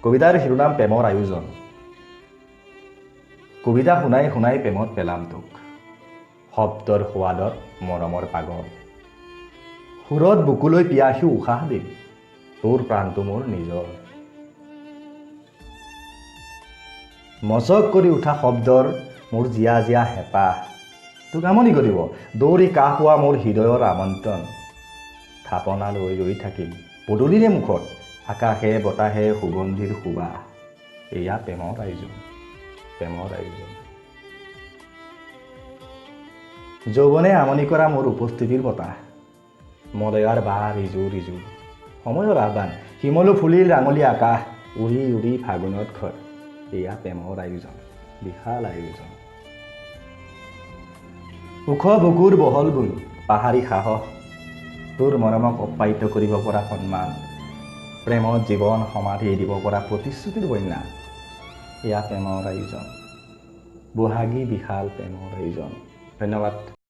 কবিতাৰ শিৰোনাম প্ৰেমৰ আয়োজন। কবিতা শুনাই শুনাই প্ৰেমত পেলাম তোক, শব্দৰ সোৱাদত মৰমৰ পাগল। সুৰত বুকুলৈ পিয়াসী উশাহ দিম, তোৰ প্ৰাণটো মোৰ নিজৰ। মচক কৰি উঠা শব্দৰ মোৰ জীয়া জীয়া হেঁপাহ, তোক আমনি কৰিব দৌৰি কাষ পোৱা মোৰ হৃদয়ৰ আমন্ত্ৰণ। থাপনালৈ ৰৈ থাকিম পদূলিৰে মুখত, আকাশে বতাহে সুগন্ধিৰ সুবাস। এয়া প্ৰেমৰ আয়োজন, প্ৰেমৰ আয়োজন। যৌৱনে আমনি কৰা মোৰ উপস্থিতিৰ বতাহ, মলয়াৰ বাৰ ইজু ৰিজু। সময়ৰ আহ্বান শিমলু ফুলিল ৰাঙলী আকাশ, উৰি উৰি ফাগুনত ঘৰ। এয়া প্ৰেমৰ আয়োজন, বিশাল আয়োজন। ওখ বুকুৰ বহল গুণ, পাহাৰী সাহস, তোৰ মৰমক অপ্যায়িত কৰিব পৰা সন্মান। প্ৰেমত জীৱন সমাধি দিব পৰা প্ৰতিশ্ৰুতিৰ বন্যা। এয়া প্ৰেমৰ আয়োজন, বহাগী বিশাল প্ৰেমৰ আয়োজন। ধন্যবাদ।